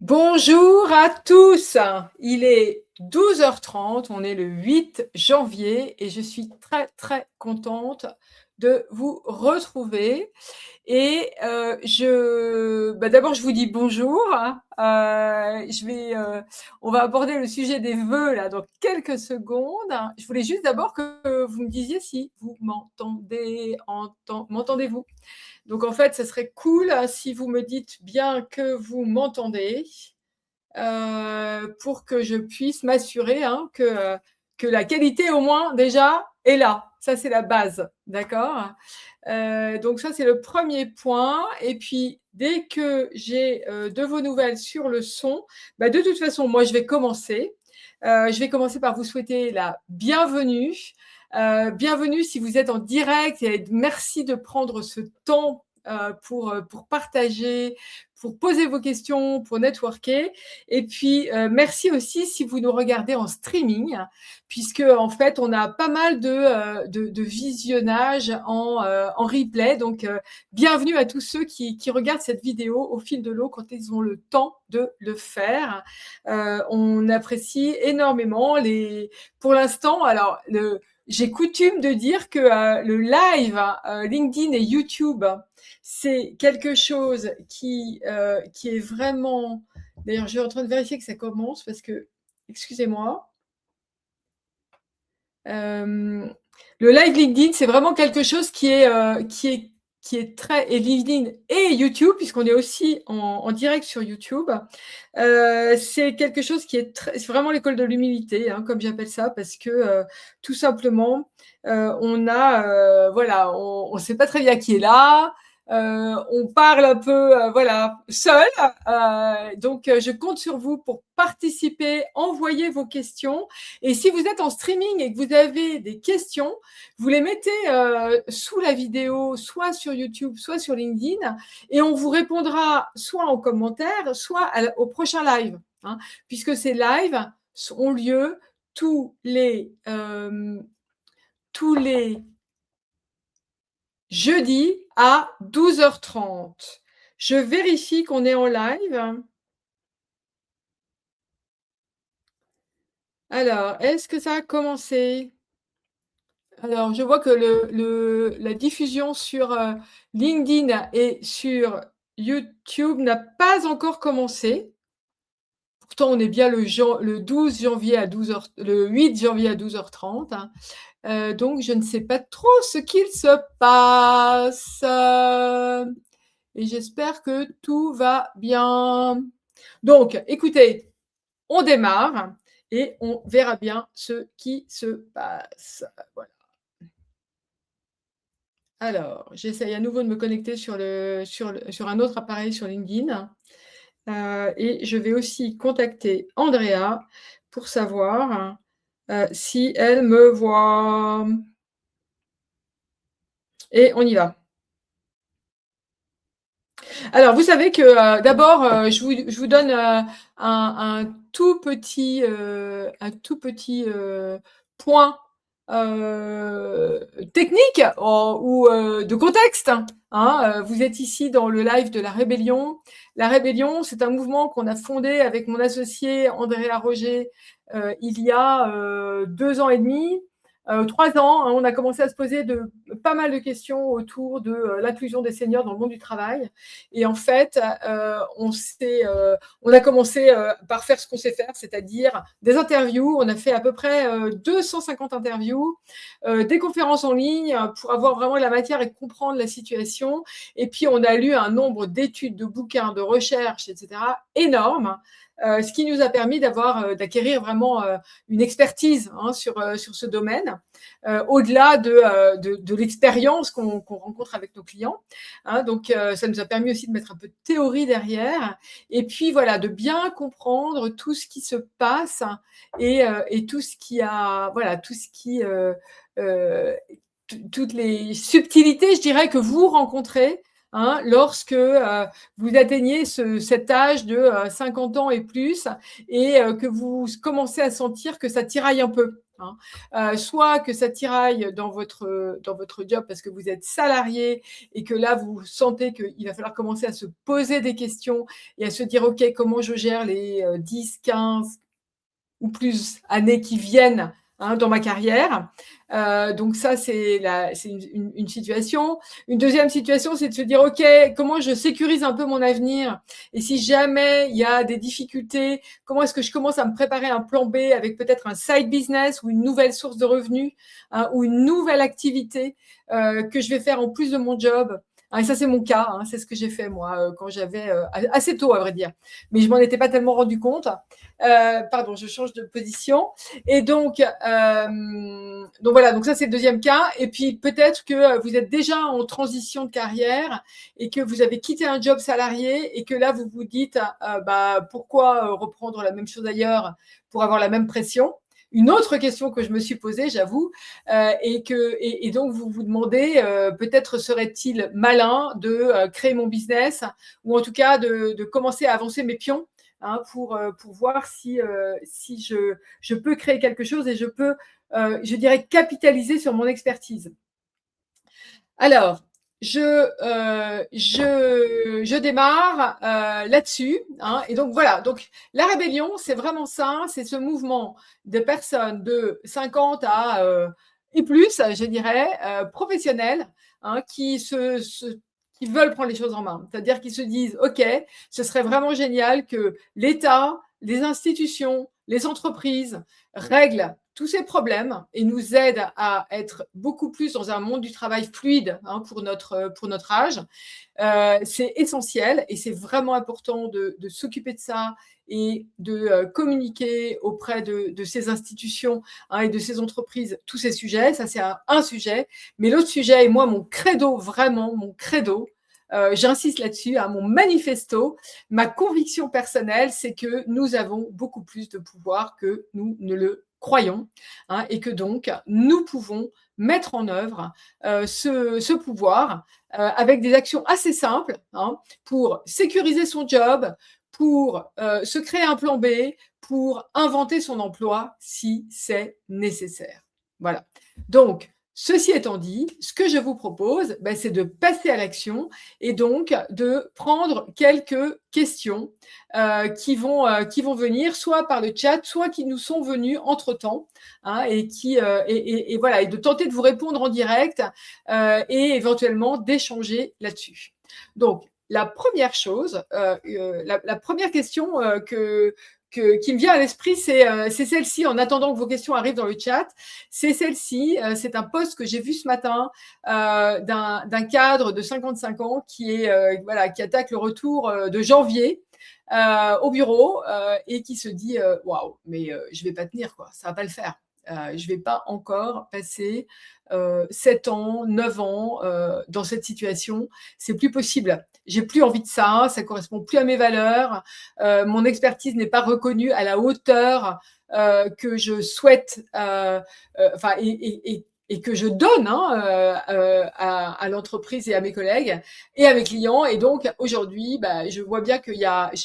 Bonjour à tous, il est 12h30, on est le 8 janvier et je suis très, très contente de vous retrouver et d'abord je vous dis bonjour, on va aborder le sujet des vœux là dans quelques secondes. Je voulais juste d'abord que vous me disiez si vous m'entendez-vous? Donc en fait, ce serait cool si vous me dites bien que vous m'entendez, pour que je puisse m'assurer, hein, que la qualité au moins déjà est là. Ça, c'est la base, d'accord? Donc ça, c'est le premier point et puis dès que j'ai, de vos nouvelles sur le son, bah, de toute façon, moi, je vais commencer. Je vais commencer par vous souhaiter la bienvenue. Bienvenue si vous êtes en direct et merci de prendre ce temps, pour partager, pour poser vos questions, pour networker et puis, merci aussi si vous nous regardez en streaming puisque en fait, on a pas mal de visionnage en replay donc bienvenue à tous ceux qui regardent cette vidéo au fil de l'eau quand ils ont le temps de le faire. On apprécie énormément les pour l'instant alors j'ai coutume de dire que, le live, LinkedIn et YouTube, c'est quelque chose qui est vraiment d'ailleurs, je suis en train de vérifier que ça commence parce que excusez-moi. Le live LinkedIn, c'est vraiment quelque chose qui est très et LinkedIn et YouTube, puisqu'on est aussi en direct sur YouTube. C'est quelque chose qui est très c'est vraiment l'école de l'humilité, hein, comme j'appelle ça, parce que, tout simplement, on a, voilà, on sait pas très bien qui est là, on parle un peu, voilà, seul. Donc je compte sur vous pour participer, envoyer vos questions et si vous êtes en streaming et que vous avez des questions, vous les mettez, sous la vidéo, soit sur YouTube, soit sur LinkedIn et on vous répondra soit en commentaire, soit au prochain live, hein, puisque ces lives ont lieu tous les jeudis à 12h30. Je vérifie qu'on est en live. Alors, est-ce que ça a commencé? Alors, je vois que la diffusion sur LinkedIn et sur YouTube n'a pas encore commencé. Pourtant, on est bien le 12 janvier à 12h, le 8 janvier à 12h30, hein. Donc, je ne sais pas trop ce qu'il se passe. Et j'espère que tout va bien. Donc, écoutez, on démarre et on verra bien ce qui se passe. Voilà. Alors, j'essaye à nouveau de me connecter sur un autre appareil sur LinkedIn, et je vais aussi contacter Andrea pour savoir, si elle me voit et on y va. Alors vous savez que, d'abord, je vous donne, un tout petit, point, technique ou de contexte, hein. Vous êtes ici dans le live de La Rébellion. La Rébellion, c'est un mouvement qu'on a fondé avec mon associé Andrea Roger, il y a, 2 ans et demi. 3 ans, hein. On a commencé à se poser pas mal de questions autour de, l'inclusion des seniors dans le monde du travail et en fait, on a commencé, par faire ce qu'on sait faire, c'est-à-dire des interviews. On a fait à peu près, 250 interviews, des conférences en ligne pour avoir vraiment la matière et comprendre la situation et puis on a lu un nombre d'études, de bouquins, de recherches et cetera énorme, ce qui nous a permis d'acquérir vraiment, une expertise, hein, sur ce domaine, au-delà de l'expérience qu'on rencontre avec nos clients, hein. Donc ça nous a permis aussi de mettre un peu de théorie derrière et puis voilà, de bien comprendre tout ce qui se passe et tout ce qui a voilà, tout ce qui, toutes les subtilités, je dirais, que vous rencontrez, hein, lorsque vous atteignez cet âge de 50 ans et plus et que vous commencez à sentir que ça tiraille un peu, hein. Soit que ça tiraille dans votre job parce que vous êtes salarié et que là, vous sentez qu'il va falloir commencer à se poser des questions et à se dire: «OK, comment je gère les, 10, 15 ou plus années qui viennent, hein, dans ma carrière». Donc ça, c'est une situation. Une deuxième situation, c'est de se dire: «OK, comment je sécurise un peu mon avenir? Et si jamais il y a des difficultés, comment est-ce que je commence à me préparer un plan B avec peut-être un side business ou une nouvelle source de revenus, hein, ou une nouvelle activité, que je vais faire en plus de mon job?» Hein, et ça, c'est mon cas, hein, c'est ce que j'ai fait moi, quand j'avais, assez tôt à vrai dire, mais je m'en étais pas tellement rendu compte. Pardon, je change de position. Et donc voilà, donc ça c'est le deuxième cas. Et puis peut-être que vous êtes déjà en transition de carrière et que vous avez quitté un job salarié et que là vous vous dites bah, pourquoi reprendre la même chose ailleurs pour avoir la même pression. Une autre question que je me suis posée, j'avoue, et donc vous vous demandez peut-être serait-il malin de créer mon business ou en tout cas de commencer à avancer mes pions, hein, pour voir si je peux créer quelque chose et je peux, je dirais, capitaliser sur mon expertise. Alors, je démarre là-dessus, hein, et donc voilà. Donc la rébellion, c'est vraiment ça, c'est ce mouvement de personnes de 50 à et plus, je dirais, professionnels, hein, qui veulent prendre les choses en main. C'est-à-dire qu'ils se disent, OK, ce serait vraiment génial que l'État, les institutions, les entreprises règlent tous ces problèmes et nous aident à être beaucoup plus dans un monde du travail fluide, hein, pour notre âge. C'est essentiel et c'est vraiment important de s'occuper de ça et de communiquer auprès de ces institutions, hein, et de ces entreprises tous ces sujets. Ça, c'est un sujet. Mais l'autre sujet, et moi, mon credo, vraiment, mon credo, j'insiste là-dessus, hein, mon manifesto, ma conviction personnelle, c'est que nous avons beaucoup plus de pouvoir que nous ne le croyons, hein, et que donc nous pouvons mettre en œuvre ce pouvoir avec des actions assez simples, hein, pour sécuriser son job, pour se créer un plan B, pour inventer son emploi si c'est nécessaire. Voilà. Donc, ceci étant dit, ce que je vous propose, ben, c'est de passer à l'action et donc de prendre quelques questions qui vont venir soit par le chat, soit qui nous sont venues entre-temps, hein, et voilà, et de tenter de vous répondre en direct et éventuellement d'échanger là-dessus. Donc, la première chose, la première question qui me vient à l'esprit, c'est celle-ci, en attendant que vos questions arrivent dans le chat. C'est celle-ci, c'est un post que j'ai vu ce matin d'un cadre de 55 ans voilà, qui attaque le retour de janvier au bureau et qui se dit waouh, mais je vais pas tenir, quoi, ça va pas le faire. Je vais pas encore passer 7 ans, 9 ans dans cette situation. C'est plus possible. J'ai plus envie de ça. Ça correspond plus à mes valeurs. Mon expertise n'est pas reconnue à la hauteur que je souhaite, enfin, et que je donne, hein, à l'entreprise et à mes collègues et à mes clients. Et donc aujourd'hui, bah, je vois bien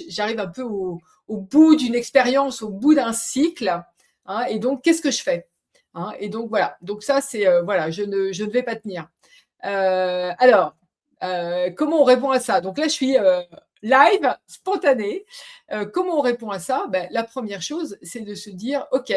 j'arrive un peu au bout d'une expérience, au bout d'un cycle, hein, et donc qu'est-ce que je fais, hein? Et donc voilà. Donc ça, c'est voilà, je ne vais pas tenir. Alors, comment on répond à ça? Donc là, je suis live, spontanée. Comment on répond à ça? Ben, la première chose, c'est de se dire, OK,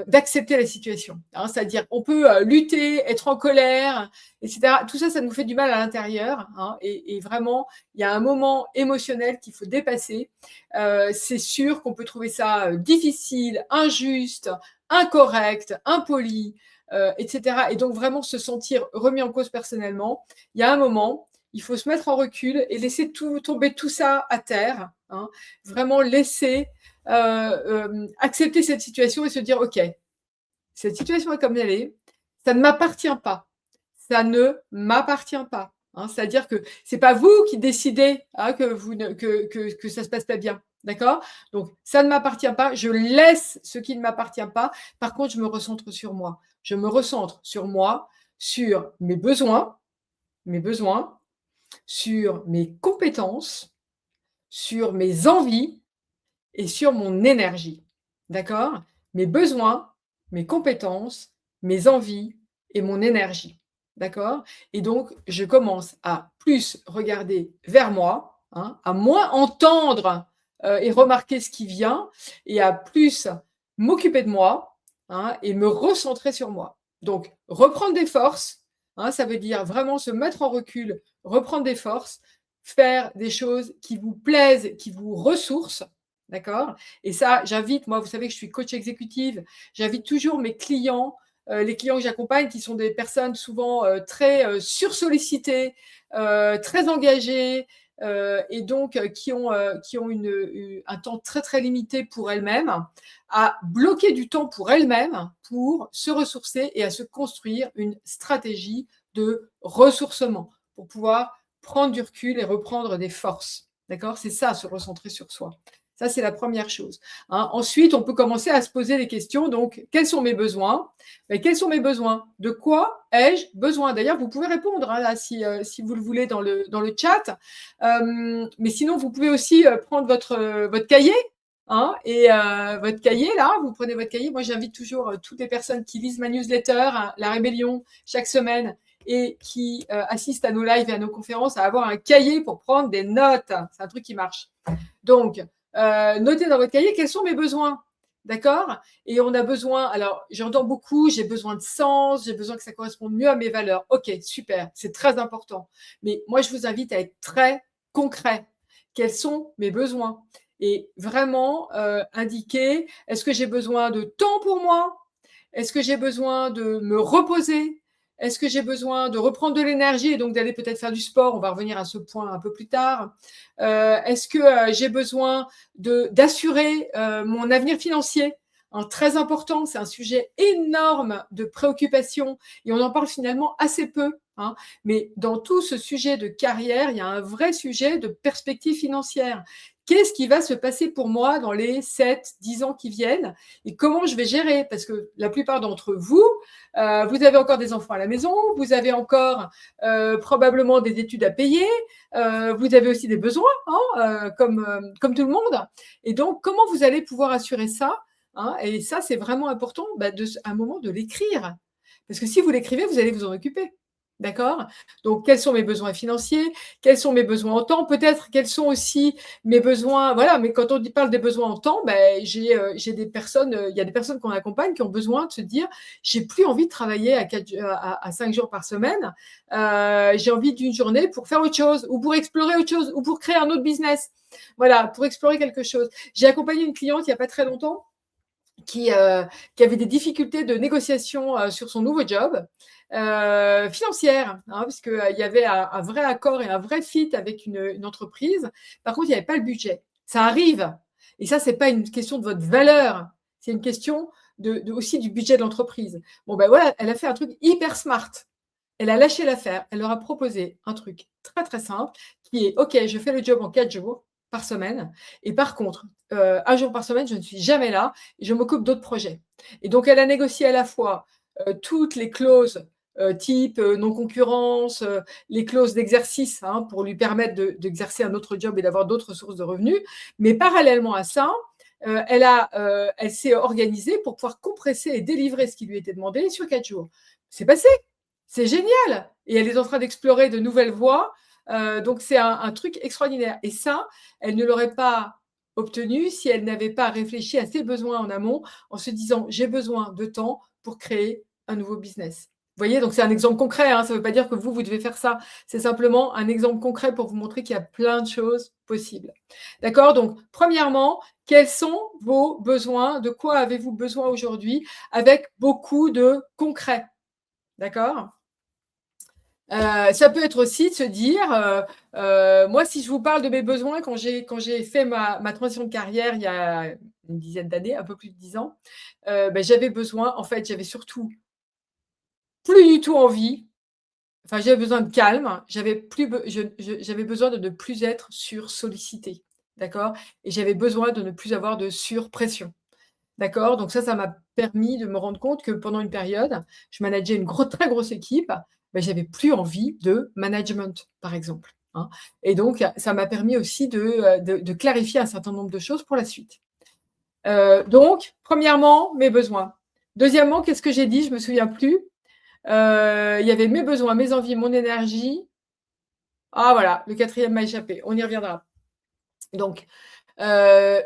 d'accepter la situation, hein. C'est-à-dire, on peut lutter, être en colère, etc. Tout ça, ça nous fait du mal à l'intérieur, hein, et vraiment, il y a un moment émotionnel qu'il faut dépasser. C'est sûr qu'on peut trouver ça difficile, injuste, incorrect, impoli, etc. Et donc, vraiment se sentir remis en cause personnellement. Il y a un moment, il faut se mettre en recul et laisser tomber tout ça à terre, hein. Vraiment laisser accepter cette situation et se dire: «OK, cette situation est comme elle est, ça ne m'appartient pas, ça ne m'appartient pas», hein. C'est-à-dire que c'est pas vous qui décidez, hein, que vous ne que ça se passe pas bien, d'accord? Donc ça ne m'appartient pas, je laisse ce qui ne m'appartient pas. Par contre, je me recentre sur moi. Je me recentre sur moi, sur mes besoins, sur mes compétences, sur mes envies et sur mon énergie. D'accord? Mes besoins, mes compétences, mes envies et mon énergie. D'accord? Et donc, je commence à plus regarder vers moi, hein, à moins entendre, et remarquer ce qui vient et à plus m'occuper de moi, hein, et me recentrer sur moi. Donc reprendre des forces, hein, ça veut dire vraiment se mettre en recul, reprendre des forces, faire des choses qui vous plaisent, qui vous ressourcent, d'accord? Et ça, j'invite, moi, vous savez que je suis coach exécutive, j'invite toujours mes clients, les clients que j'accompagne, qui sont des personnes souvent très sursollicitées, très engagées, et donc qui ont un temps très très limité pour elles-mêmes, à bloquer du temps pour elles-mêmes pour se ressourcer et à se construire une stratégie de ressourcement pour pouvoir prendre du recul et reprendre des forces. D'accord? C'est ça, se recentrer sur soi. Ça, c'est la première chose. Hein. Ensuite, on peut commencer à se poser des questions. Donc, quels sont mes besoins? Mais quels sont mes besoins? De quoi ai-je besoin? D'ailleurs, vous pouvez répondre hein, là, si vous le voulez dans le chat. Mais sinon, vous pouvez aussi prendre votre cahier. Hein, et votre cahier, là, vous prenez votre cahier. Moi, j'invite toujours toutes les personnes qui lisent ma newsletter, hein, La Rébellion, chaque semaine, et qui assistent à nos lives et à nos conférences, à avoir un cahier pour prendre des notes. C'est un truc qui marche. Donc, notez dans votre cahier quels sont mes besoins. D'accord? Et on a besoin, alors j'entends beaucoup, j'ai besoin de sens, j'ai besoin que ça corresponde mieux à mes valeurs. Ok, super, c'est très important. Mais moi, je vous invite à être très concret. Quels sont mes besoins? Et vraiment indiquer, est-ce que j'ai besoin de temps pour moi? Est-ce que j'ai besoin de me reposer? Est-ce que j'ai besoin de reprendre de l'énergie et donc d'aller peut-être faire du sport? On va revenir à ce point un peu plus tard. Est-ce que j'ai besoin d'assurer mon avenir financier? Hein, très important, c'est un sujet énorme de préoccupation et on en parle finalement assez peu. Hein. Mais dans tout ce sujet de carrière, il y a un vrai sujet de perspective financière. Qu'est-ce qui va se passer pour moi dans les 7, 10 ans qui viennent et comment je vais gérer? Parce que la plupart d'entre vous, vous avez encore des enfants à la maison, vous avez encore probablement des études à payer, vous avez aussi des besoins, hein, comme tout le monde. Et donc, comment vous allez pouvoir assurer ça? Hein? Et ça, c'est vraiment important à un moment de l'écrire. Parce que si vous l'écrivez, vous allez vous en occuper. D'accord? Donc, quels sont mes besoins financiers? Quels sont mes besoins en temps? Peut-être quels sont aussi mes besoins. Voilà, mais quand on parle des besoins en temps, j'ai des personnes, il y a des personnes qu'on accompagne qui ont besoin de se dire j'ai plus envie de travailler à 5 jours par semaine. J'ai envie d'une journée pour faire autre chose, ou pour explorer autre chose, ou pour créer un autre business. Voilà, pour explorer quelque chose. J'ai accompagné une cliente il n'y a pas très longtemps qui avait des difficultés de négociation sur son nouveau job, financière, hein, parce qu'il y avait un vrai accord et un vrai fit avec une entreprise. Par contre, il n'y avait pas le budget. Ça arrive. Et ça, c'est pas une question de votre valeur, c'est une question aussi du budget de l'entreprise. Bon, ben voilà, elle a fait un truc hyper smart. Elle a lâché l'affaire. Elle leur a proposé un truc très, très simple qui est: «OK, je fais le job en 4 jours par semaine et par contre, 1 jour par semaine, je ne suis jamais là et je m'occupe d'autres projets». Et donc elle a négocié à la fois, toutes les clauses, type, non-concurrence, les clauses d'exercice, hein, pour lui permettre d'exercer un autre job et d'avoir d'autres sources de revenus. Mais parallèlement à ça, elle s'est organisée pour pouvoir compresser et délivrer ce qui lui était demandé sur 4 jours. C'est passé! C'est génial! Et elle est en train d'explorer de nouvelles voies, donc c'est un truc extraordinaire et ça, elle ne l'aurait pas obtenu si elle n'avait pas réfléchi à ses besoins en amont, en se disant: «J'ai besoin de temps pour créer un nouveau business». Vous voyez? Donc c'est un exemple concret, hein, ça ne veut pas dire que vous devez faire ça. C'est simplement un exemple concret pour vous montrer qu'il y a plein de choses possibles. D'accord? Donc premièrement, quels sont vos besoins? De quoi avez-vous besoin aujourd'hui? Avec beaucoup de concret. D'accord? Ça peut être aussi de se dire, moi, si je vous parle de mes besoins quand j'ai fait ma transition de carrière il y a une dizaine d'années, un peu plus de 10 ans, j'avais besoin en fait, j'avais surtout plus du tout envie, enfin, j'avais besoin de calme, j'avais plus be je j'avais besoin de ne plus être sursollicitée, d'accord? Et j'avais besoin de ne plus avoir de surpression. D'accord? Donc ça m'a permis de me rendre compte que pendant une période, je manageais une très grosse équipe, j'avais plus envie de management, par exemple, hein. Et donc ça m'a permis aussi de clarifier un certain nombre de choses pour la suite. Donc premièrement, mes besoins. Deuxièmement, qu'est-ce que j'ai dit? Je me souviens plus. Il y avait mes besoins, mes envies, mon énergie. Ah voilà, le quatrième m'a échappé. On y reviendra. Donc, ah,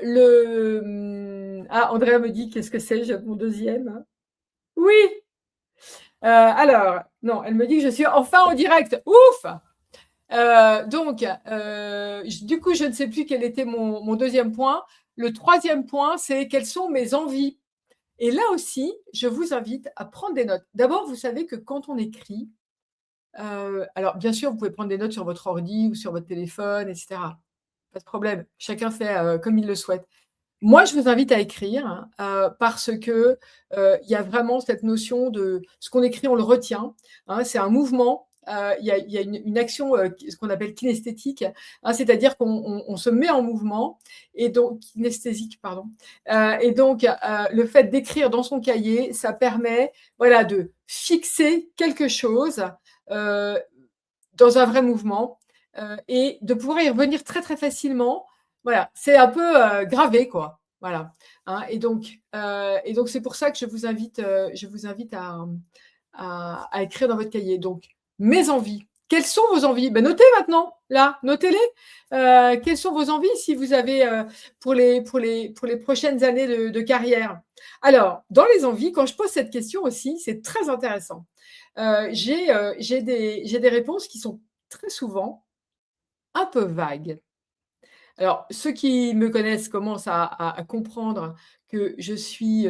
Andrea me dit qu'est-ce que c'est? J'ai mon deuxième. Oui. Alors, non, elle me dit que je suis enfin en direct. Ouf. Donc, du coup, je ne sais plus quel était mon deuxième point. Le troisième point, c'est quelles sont mes envies. Et là aussi, je vous invite à prendre des notes. D'abord, vous savez que quand on écrit, alors bien sûr, vous pouvez prendre des notes sur votre ordi ou sur votre téléphone, etc. Pas de problème. Chacun fait comme il le souhaite. Moi, je vous invite à écrire parce que il y a vraiment cette notion de ce qu'on écrit, on le retient. Hein, c'est un mouvement. Il y a une action, ce qu'on appelle kinesthétique, hein, c'est-à-dire qu'on se met en mouvement et donc kinesthésique, pardon. Et donc, le fait d'écrire dans son cahier, ça permet, voilà, de fixer quelque chose euh, dans un vrai mouvement et de pouvoir y revenir très très facilement. Voilà, c'est un peu gravé, quoi. Voilà. Hein, et donc c'est pour ça que je vous invite à écrire dans votre cahier. Donc, mes envies. Quelles sont vos envies? Ben, notez maintenant, là, notez-les. Quelles sont vos envies si vous avez pour les prochaines années de carrière? Alors, dans les envies, quand je pose cette question aussi, c'est très intéressant. J'ai des réponses qui sont très souvent un peu vagues. Alors, ceux qui me connaissent commencent à comprendre que je suis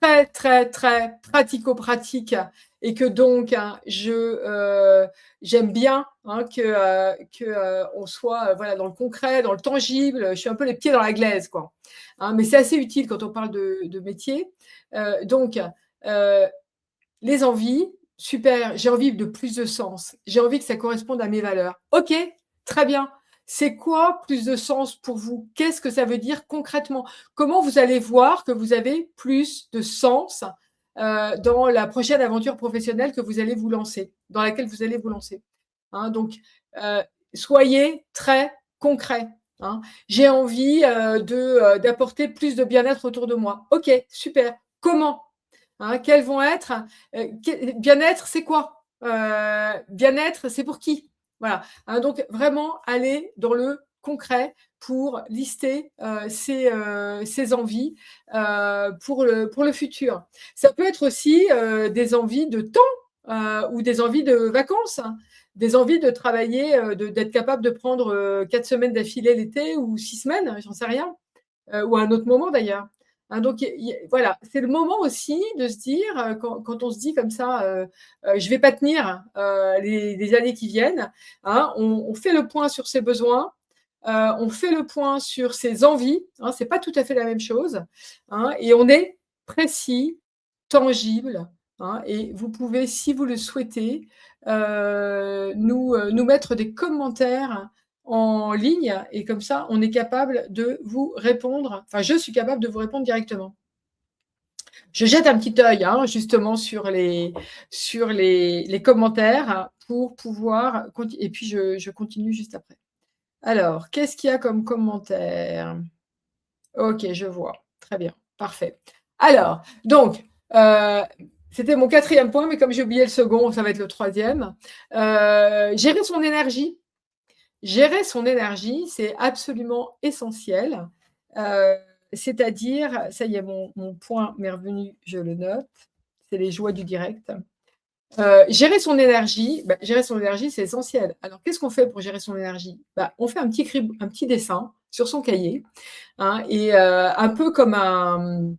très, très, très pratico-pratique et que donc, hein, j'aime bien hein, que on soit voilà, dans le concret, dans le tangible. Je suis un peu les pieds dans la glaise, quoi. Hein, mais c'est assez utile quand on parle de métier. Donc, les envies, super, j'ai envie de plus de sens. J'ai envie que ça corresponde à mes valeurs. OK, très bien. C'est quoi plus de sens pour vous? Qu'est-ce que ça veut dire concrètement? Comment vous allez voir que vous avez plus de sens dans la prochaine aventure professionnelle que vous allez vous lancer, dans laquelle vous allez vous lancer? Hein, donc, euh, soyez très concret. Hein. J'ai envie d'apporter plus de bien-être autour de moi. OK, super. Comment? Hein, quels vont être bien-être, c'est quoi? Bien-être, c'est pour qui? Voilà. Hein, donc vraiment aller dans le concret pour lister ses envies pour le futur. Ça peut être aussi des envies de temps ou des envies de vacances, hein, des envies de travailler, d'être capable de prendre 4 semaines d'affilée l'été ou 6 semaines, j'en sais rien, ou à un autre moment d'ailleurs. Hein, donc voilà, c'est le moment aussi de se dire, quand on se dit comme ça, je ne vais pas tenir les années qui viennent, hein, on fait le point sur ses besoins, on fait le point sur ses envies, hein, ce n'est pas tout à fait la même chose, hein, et on est précis, tangible, hein, et vous pouvez, si vous le souhaitez, nous mettre des commentaires en ligne et comme ça, on est capable de vous répondre. Enfin, je suis capable de vous répondre directement. Je jette un petit œil hein, justement sur les commentaires pour pouvoir et puis je continue juste après. Alors, qu'est-ce qu'il y a comme commentaire? Ok, je vois. Très bien, parfait. Alors, donc, c'était mon quatrième point, mais comme j'ai oublié le second, ça va être le troisième. Gérer son énergie. Gérer son énergie, c'est absolument essentiel. C'est-à-dire, ça y est, mon point m'est revenu, je le note, c'est les joies du direct. Gérer son énergie, c'est essentiel. Alors, qu'est-ce qu'on fait pour gérer son énergie? On fait un petit dessin sur son cahier, hein, et un peu comme un...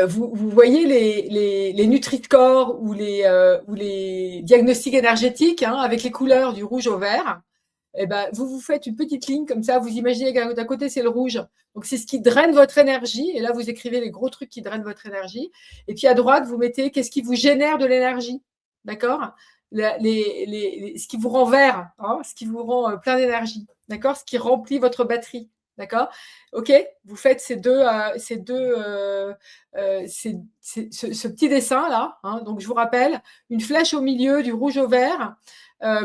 vous voyez les Nutri-Score ou les diagnostics énergétiques hein, avec les couleurs du rouge au vert. Eh ben, vous faites une petite ligne comme ça. Vous imaginez qu'à d'un côté, c'est le rouge. Donc, c'est ce qui draine votre énergie. Et là, vous écrivez les gros trucs qui drainent votre énergie. Et puis, à droite, vous mettez qu'est-ce qui vous génère de l'énergie. D'accord? Ce qui vous rend vert, hein, ce qui vous rend plein d'énergie. D'accord? Ce qui remplit votre batterie. D'accord? OK? Vous faites ce petit dessin-là. Hein. Donc, je vous rappelle, une flèche au milieu, du rouge au vert.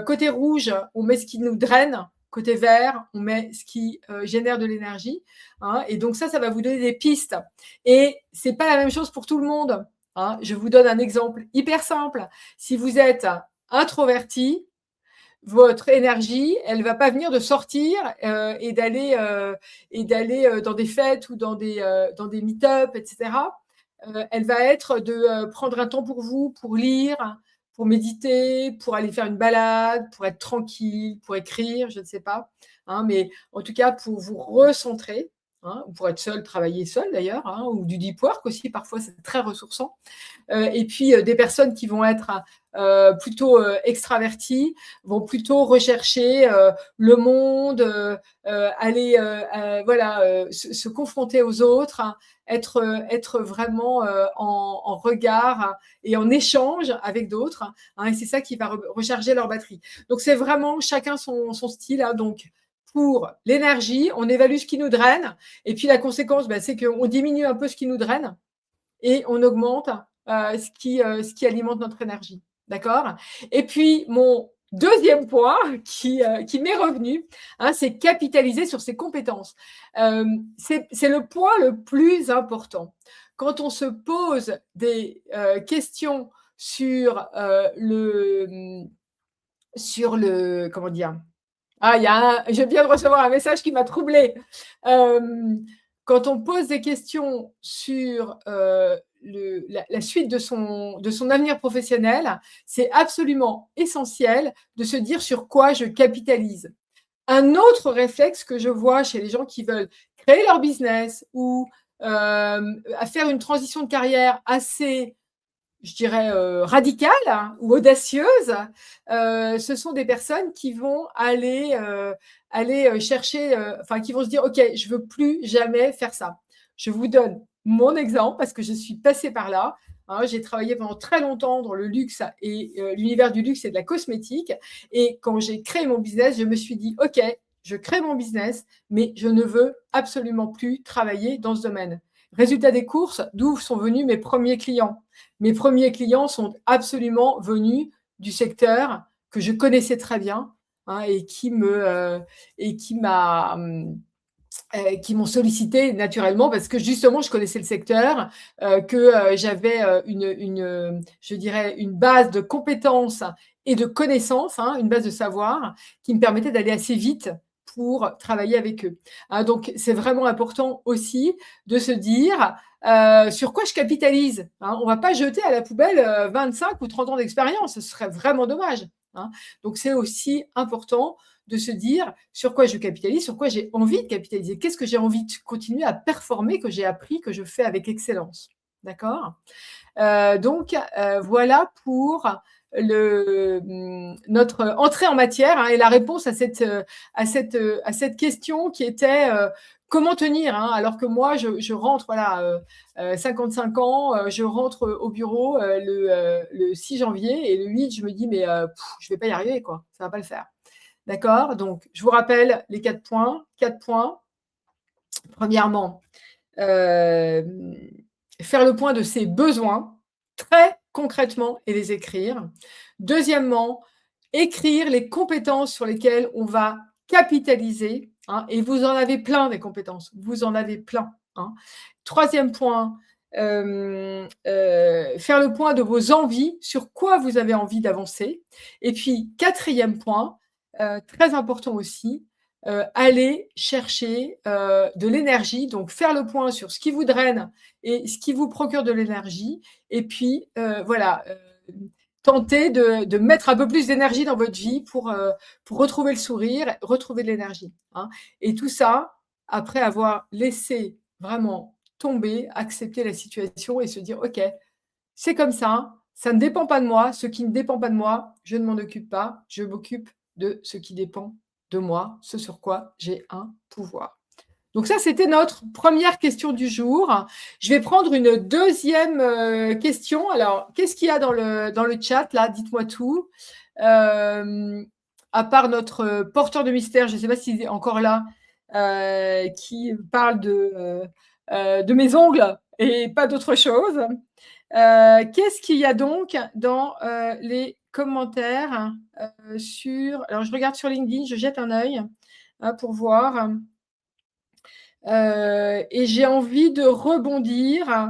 Côté rouge, on met ce qui nous draine, côté vert, on met ce qui génère de l'énergie. Hein, et donc ça va vous donner des pistes. Et c'est pas la même chose pour tout le monde. Hein. Je vous donne un exemple hyper simple. Si vous êtes introverti, votre énergie, elle va pas venir de sortir et d'aller dans des fêtes ou dans des meet-up, etc. Elle va être de prendre un temps pour vous, pour lire, pour méditer, pour aller faire une balade, pour être tranquille, pour écrire, je ne sais pas. Hein, mais en tout cas, pour vous recentrer, hein, ou pour être seul, travailler seul d'ailleurs, hein, ou du deep work aussi, parfois c'est très ressourçant. Et puis des personnes qui vont être plutôt extraverties vont plutôt rechercher le monde, aller se confronter aux autres, hein, être vraiment en regard et en échange avec d'autres. Hein, et c'est ça qui va recharger leur batterie. Donc c'est vraiment chacun son style. Hein, donc pour l'énergie, on évalue ce qui nous draine. Et puis la conséquence, c'est qu'on diminue un peu ce qui nous draine et on augmente ce qui alimente notre énergie. D'accord? Et puis, mon deuxième point qui m'est revenu, hein, c'est capitaliser sur ses compétences. C'est le point le plus important. Quand on se pose des questions sur comment dire, je viens de recevoir un message qui m'a troublée. Quand on pose des questions sur la suite de son avenir professionnel, c'est absolument essentiel de se dire sur quoi je capitalise. Un autre réflexe que je vois chez les gens qui veulent créer leur business ou à faire une transition de carrière assez, je dirais, radicale, hein, ou audacieuse, ce sont des personnes qui vont aller chercher, qui vont se dire, OK, je veux plus jamais faire ça. Je vous donne mon exemple parce que je suis passée par là. Hein, j'ai travaillé pendant très longtemps dans le luxe et l'univers du luxe et de la cosmétique. Et quand j'ai créé mon business, je me suis dit, OK, je crée mon business, mais je ne veux absolument plus travailler dans ce domaine. Résultat des courses, d'où sont venus mes premiers clients. Mes premiers clients sont absolument venus du secteur que je connaissais très bien, hein, et qui m'ont sollicité naturellement parce que justement je connaissais le secteur, que j'avais je dirais une base de compétences et de connaissances, hein, une base de savoir qui me permettait d'aller assez vite pour travailler avec eux. Hein, donc c'est vraiment important aussi de se dire sur quoi je capitalise. Hein. On ne va pas jeter à la poubelle 25 ou 30 ans d'expérience, ce serait vraiment dommage. Hein. Donc c'est aussi important de se dire sur quoi je capitalise, sur quoi j'ai envie de capitaliser, qu'est-ce que j'ai envie de continuer à performer, que j'ai appris, que je fais avec excellence. D'accord? Donc, voilà pour notre entrée en matière, hein, et la réponse à cette question qui était comment tenir, hein, alors que moi, je rentre, voilà, 55 ans, je rentre au bureau le 6 janvier et le 8, je me dis, mais je ne vais pas y arriver, quoi, ça ne va pas le faire. D'accord? Donc, je vous rappelle les 4 points. 4 points. Premièrement, faire le point de ses besoins très concrètement et les écrire. Deuxièmement, écrire les compétences sur lesquelles on va capitaliser. Hein, et vous en avez plein des compétences. Vous en avez plein. Hein. Troisième point, faire le point de vos envies, sur quoi vous avez envie d'avancer. Et puis, quatrième point, très important aussi, aller chercher de l'énergie, donc faire le point sur ce qui vous draine et ce qui vous procure de l'énergie, et puis tenter de mettre un peu plus d'énergie dans votre vie pour retrouver le sourire, retrouver de l'énergie. Hein. Et tout ça, après avoir laissé vraiment tomber, accepter la situation et se dire, OK, c'est comme ça ne dépend pas de moi, ce qui ne dépend pas de moi, je ne m'en occupe pas, je m'occupe de ce qui dépend de moi, ce sur quoi j'ai un pouvoir. Donc ça, c'était notre première question du jour. Je vais prendre une deuxième question. Alors, qu'est-ce qu'il y a dans le chat là? Dites-moi tout. À part notre porteur de mystère, je ne sais pas s'il est encore là, qui parle de mes ongles et pas d'autre chose. Qu'est-ce qu'il y a donc dans les commentaires sur… Alors, je regarde sur LinkedIn, je jette un œil. hein, pour voir. Et j'ai envie de rebondir.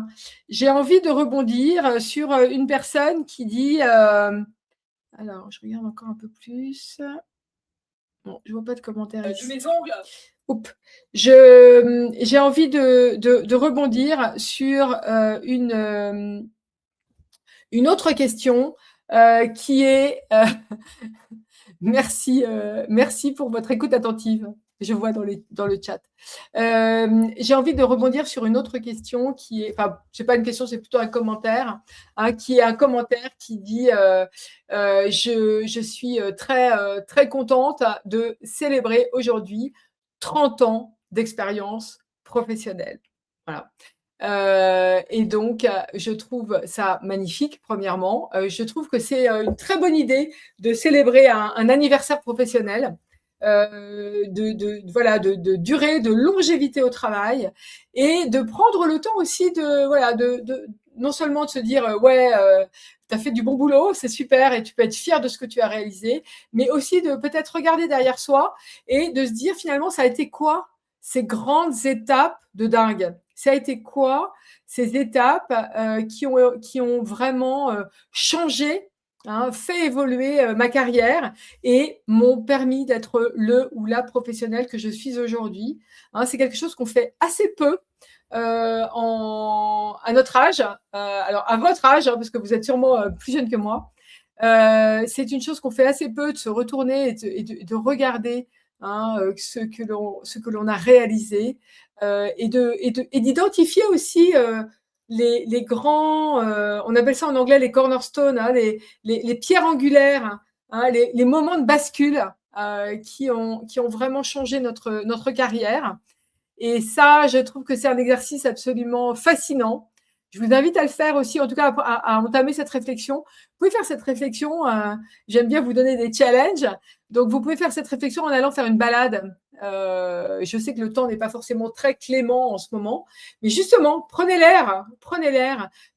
J'ai envie de rebondir sur une personne qui dit. Alors, je regarde encore un peu plus. Bon, je vois pas de commentaires ici. De mes ongles. Oups. J'ai envie de rebondir sur une autre question qui est merci, merci pour votre écoute attentive. Je vois dans le chat. J'ai envie de rebondir sur une autre question qui est, enfin, c'est pas une question, c'est plutôt un commentaire, hein, qui est un commentaire qui dit je suis très contente de célébrer aujourd'hui 30 ans d'expérience professionnelle. Voilà. Et donc, je trouve ça magnifique, premièrement. Je trouve que c'est une très bonne idée de célébrer un anniversaire professionnel, de durée, de longévité au travail et de prendre le temps aussi de non seulement de se dire ouais, tu as fait du bon boulot, c'est super et tu peux être fier de ce que tu as réalisé, mais aussi de peut-être regarder derrière soi et de se dire finalement, ça a été quoi ces grandes étapes de dingue? Ça a été quoi ces étapes qui ont vraiment changé, hein, fait évoluer ma carrière et m'ont permis d'être le ou la professionnelle que je suis aujourd'hui. Hein, c'est quelque chose qu'on fait assez peu à notre âge, alors à votre âge, hein, parce que vous êtes sûrement plus jeune que moi. C'est une chose qu'on fait assez peu, de se retourner et de regarder, hein, ce que l'on a réalisé et d'identifier aussi les grands, on appelle ça en anglais les cornerstones, hein, les pierres angulaires, hein, les moments de bascule qui ont vraiment changé notre carrière. Et ça, je trouve que c'est un exercice absolument fascinant. Je vous invite à le faire aussi, en tout cas à entamer cette réflexion. Vous pouvez faire cette réflexion, j'aime bien vous donner des challenges. Donc, vous pouvez faire cette réflexion en allant faire une balade. Je sais que le temps n'est pas forcément très clément en ce moment, mais justement, prenez l'air,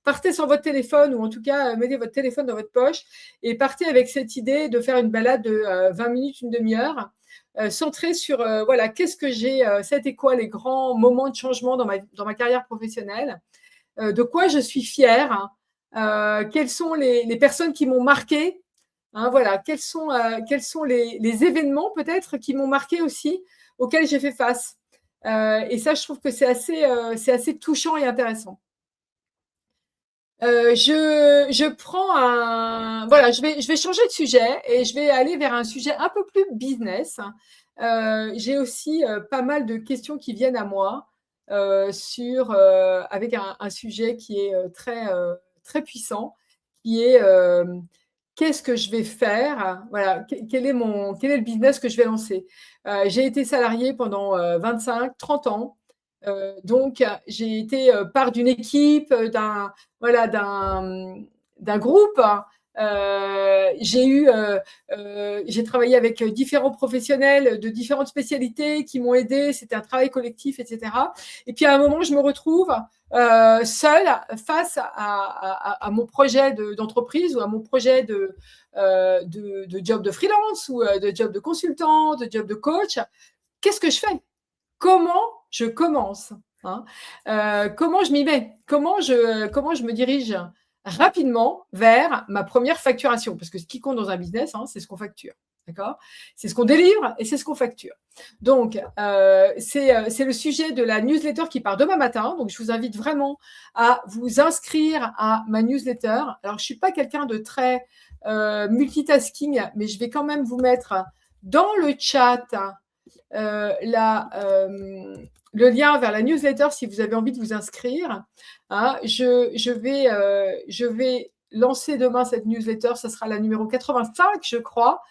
partez sur votre téléphone ou en tout cas, mettez votre téléphone dans votre poche et partez avec cette idée de faire une balade de 20 minutes, une demi-heure centré sur voilà, qu'est-ce que j'ai, c'était quoi les grands moments de changement dans ma carrière professionnelle, de quoi je suis fière, quelles sont les personnes qui m'ont marqué, hein, voilà, quels sont les événements peut-être qui m'ont marqué aussi, auxquels j'ai fait face. Et ça, je trouve que c'est assez touchant et intéressant. Je prends voilà, je vais changer de sujet et je vais aller vers un sujet un peu plus business. J'ai aussi pas mal de questions qui viennent à moi avec un sujet qui est très puissant, qui est qu'est-ce que je vais faire? Voilà, quel est le business que je vais lancer? J'ai été salariée pendant 25-30 ans. Donc, j'ai été part d'une équipe, voilà, d'un groupe. J'ai travaillé avec différents professionnels de différentes spécialités qui m'ont aidé. C'était un travail collectif, etc. Et puis à un moment, je me retrouve seule face à mon projet d'entreprise ou à mon projet de job de freelance ou de job de consultant, de job de coach. Qu'est-ce que je fais? Comment je commence, hein, comment je m'y mets, comment je me dirige rapidement vers ma première facturation, parce que ce qui compte dans un business, hein, c'est ce qu'on facture, d'accord? C'est ce qu'on délivre et c'est ce qu'on facture. Donc, c'est le sujet de la newsletter qui part demain matin. Donc, je vous invite vraiment à vous inscrire à ma newsletter. Alors, je suis pas quelqu'un de très multitasking, mais je vais quand même vous mettre dans le chat le lien vers la newsletter si vous avez envie de vous inscrire. Hein, je vais lancer demain cette newsletter, ça sera la numéro 85, je crois,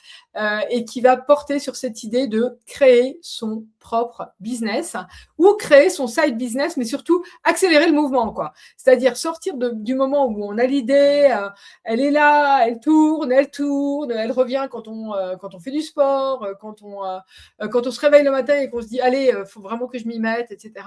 et qui va porter sur cette idée de créer son propre business ou créer son side business, mais surtout accélérer le mouvement, quoi. C'est-à-dire sortir du moment où on a l'idée, elle est là, elle tourne, elle revient quand on fait du sport, quand on se réveille le matin et qu'on se dit allez, faut vraiment que je m'y mette, etc.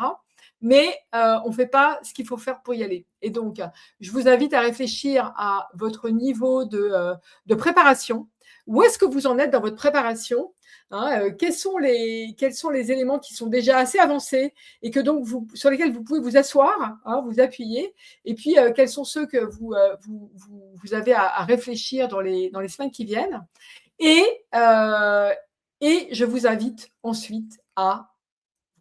Mais on ne fait pas ce qu'il faut faire pour y aller. Et donc, je vous invite à réfléchir à votre niveau de préparation. Où est-ce que vous en êtes dans votre préparation? hein, quels sont les éléments qui sont déjà assez avancés et que donc sur lesquels vous pouvez vous asseoir, hein, vous appuyer et puis, quels sont ceux que vous avez à réfléchir dans les semaines qui viennent et heu et je vous invite ensuite à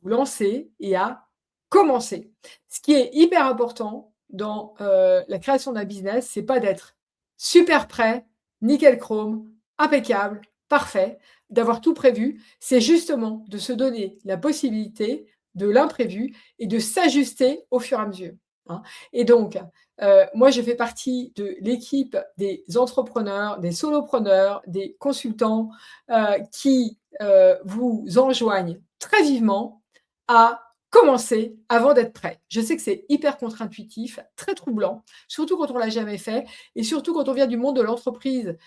vous lancer et à commencer. Ce qui est hyper important dans, la création d'un business, c'est pas d'être super prêt, nickel chrome, impeccable, parfait, d'avoir tout prévu. C'est justement de se donner la possibilité de l'imprévu et de s'ajuster au fur et à mesure, hein. Et donc, moi, je fais partie de l'équipe des entrepreneurs, des solopreneurs, des consultants, qui, vous enjoignent très vivement à commencer avant d'être prêt. Je sais que c'est hyper contre-intuitif, très troublant, surtout quand on l'a jamais fait et surtout quand on vient du monde de l'entreprise,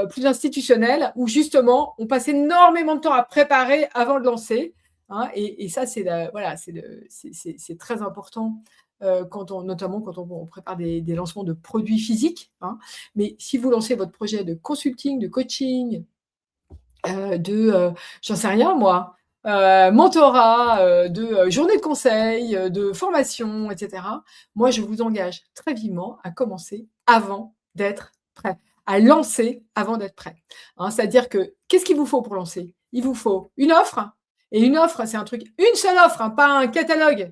plus institutionnel où justement on passe énormément de temps à préparer avant de lancer, hein et ça c'est la voilà, c'est très important, quand on notamment quand on prépare des lancements de produits physiques, hein. Mais si vous lancez votre projet de consulting, de coaching, j'en sais rien moi, mentorat, journée de conseil, de formation et cetera. Moi, je vous engage très vivement à commencer avant d'être prêt, à lancer avant d'être prêt, hein. C'est-à-dire que qu'est-ce qu'il vous faut pour lancer? Il vous faut une offre et une offre, c'est un truc une seule offre, hein, pas un catalogue.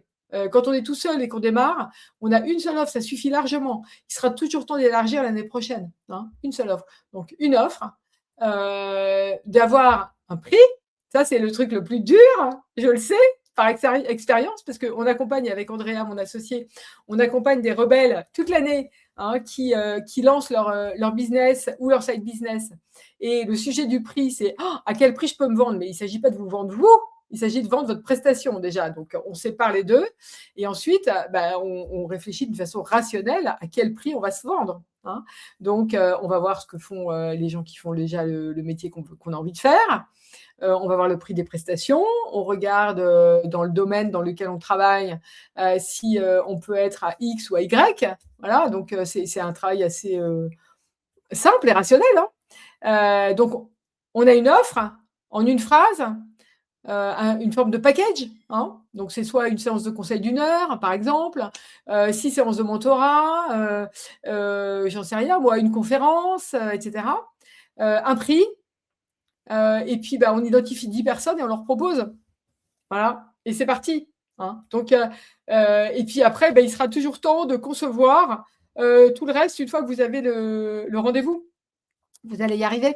Quand on est tout seul et qu'on démarre, on a une seule offre, ça suffit largement. Il sera toujours temps d'élargir l'année prochaine, hein, une seule offre. Donc une offre, d'avoir un prix, ça c'est le truc le plus dur, je le sais par expérience parce qu'on accompagne avec Andrea, mon associée, on accompagne des rebelles toute l'année, hein, qui lancent leur business ou leur side business et le sujet du prix, c'est: «Oh, à quel prix je peux me vendre?» mais il ne s'agit pas de vous vendre vous, il s'agit de vendre votre prestation déjà, donc on sépare les 2 et ensuite, bah, on réfléchit d'une façon rationnelle à quel prix on va se vendre, hein. Donc, on va voir ce que font les gens qui font déjà le métier qu'on a envie de faire. On va voir le prix des prestations. On regarde dans le domaine dans lequel on travaille si on peut être à X ou à Y. Voilà, donc c'est un travail assez simple et rationnel, hein. Donc, on a une offre en une phrase, une forme de package, hein. Donc, c'est soit une séance de conseil d'une heure, par exemple, 6 séances de mentorat, j'en sais rien moi, une conférence, et cetera. Un prix, et puis, bah, on identifie 10 personnes et on leur propose. Voilà et c'est parti, hein. Donc, et puis après, bah, il sera toujours temps de concevoir, tout le reste une fois que vous avez le rendez-vous. Vous allez y arriver.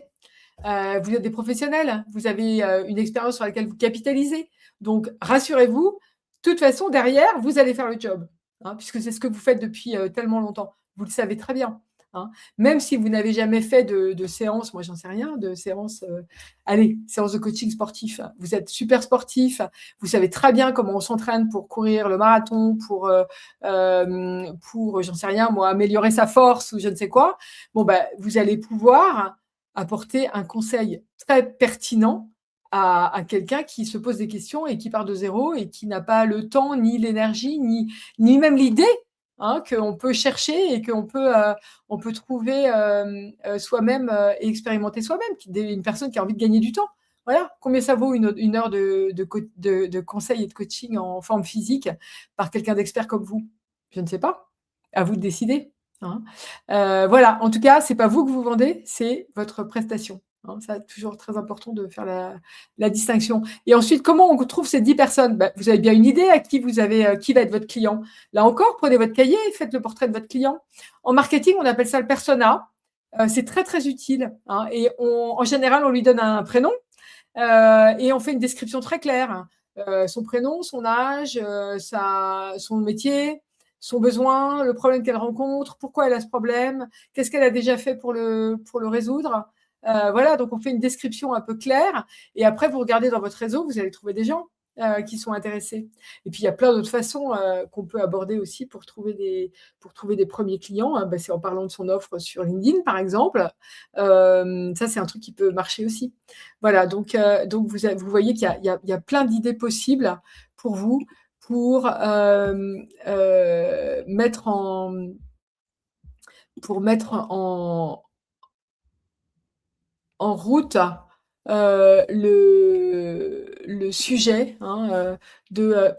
Vous êtes des professionnels, vous avez, une expérience sur laquelle vous capitalisez. Donc rassurez-vous, de toute façon derrière, vous allez faire le job, hein, puisque c'est ce que vous faites depuis, tellement longtemps. Vous le savez très bien, hein. Même si vous n'avez jamais fait de séance, moi j'en sais rien, de séance, allez, séance de coaching sportif. Vous êtes super sportif, vous savez très bien comment on s'entraîne pour courir le marathon, pour j'en sais rien moi, améliorer sa force ou je ne sais quoi. Bon, bah, vous allez pouvoir apporter un conseil très pertinent à quelqu'un qui se pose des questions et qui part de zéro et qui n'a pas le temps, ni l'énergie, ni même l'idée, hein, qu'on peut chercher et on peut trouver, soi-même, et expérimenter soi-même, une personne qui a envie de gagner du temps. Voilà, combien ça vaut une heure de conseil et de coaching en forme physique par quelqu'un d'expert comme vous? Je ne sais pas. À vous de décider, hein. Voilà, en tout cas, c'est pas vous que vous vendez, c'est votre prestation, hein. Ça, toujours très important de faire la distinction et ensuite, comment on trouve ces 10 personnes? Bah, vous avez bien une idée à qui vous avez, qui va être votre client. Là encore, prenez votre cahier et faites le portrait de votre client. En marketing, on appelle ça le persona, c'est très, très utile, hein et en général, on lui donne un prénom, et on fait une description très claire, son prénom, son âge, son métier, son besoin, le problème qu'elle rencontre, pourquoi elle a ce problème, qu'est-ce qu'elle a déjà fait pour le résoudre. Voilà, donc on fait une description un peu claire et après vous regardez dans votre réseau, vous allez trouver des gens, qui sont intéressés et puis il y a plein d'autres façons, qu'on peut aborder aussi pour trouver des premiers clients, hein. Bah, c'est en parlant de son offre sur LinkedIn, par exemple. Ça, c'est un truc qui peut marcher aussi. Voilà, donc vous voyez qu'il y a plein d'idées possibles pour vous, pour, mettre en route, le sujet, hein,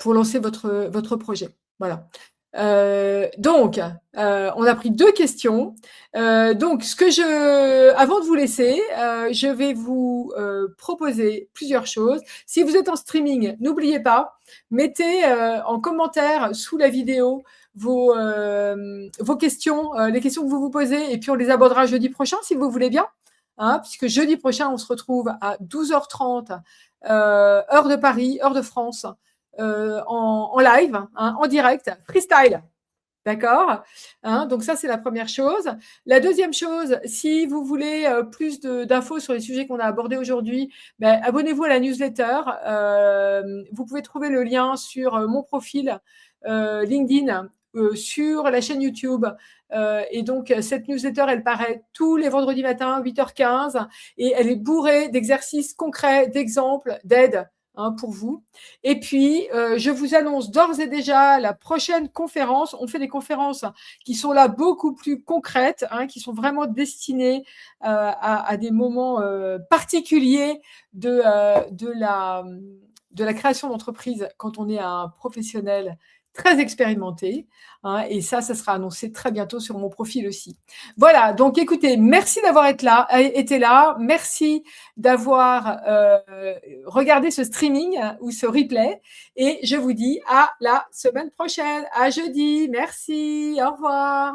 pour lancer votre projet. Voilà. Donc, on a pris 2 questions. Donc avant de vous laisser, je vais vous, proposer plusieurs choses. Si vous êtes en streaming, n'oubliez pas, mettez, en commentaire sous la vidéo vos questions, les questions que vous vous posez et puis on les abordera jeudi prochain si vous voulez bien, hein, puisque jeudi prochain, on se retrouve à 12h30, heure de Paris, heure de France, en live, hein, en direct, freestyle. D'accord, hein, donc ça, c'est la première chose. La deuxième chose, si vous voulez plus d'infos sur les sujets qu'on a abordés aujourd'hui, ben, abonnez-vous à la newsletter. Vous pouvez trouver le lien sur mon profil LinkedIn, sur la chaîne YouTube. Et donc, cette newsletter, elle paraît tous les vendredis matins, 8h15, et elle est bourrée d'exercices concrets, d'exemples, d'aides, hein, pour vous. Et puis, je vous annonce d'ores et déjà la prochaine conférence. On fait des conférences qui sont là beaucoup plus concrètes, hein, qui sont vraiment destinées à des moments particuliers de la création d'entreprise quand on est un professionnel très expérimenté, hein, et ça sera annoncé très bientôt sur mon profil aussi. Voilà, donc écoutez, merci d'avoir été là, merci d'avoir regardé ce streaming ou ce replay, et je vous dis à la semaine prochaine, à jeudi. Merci, au revoir.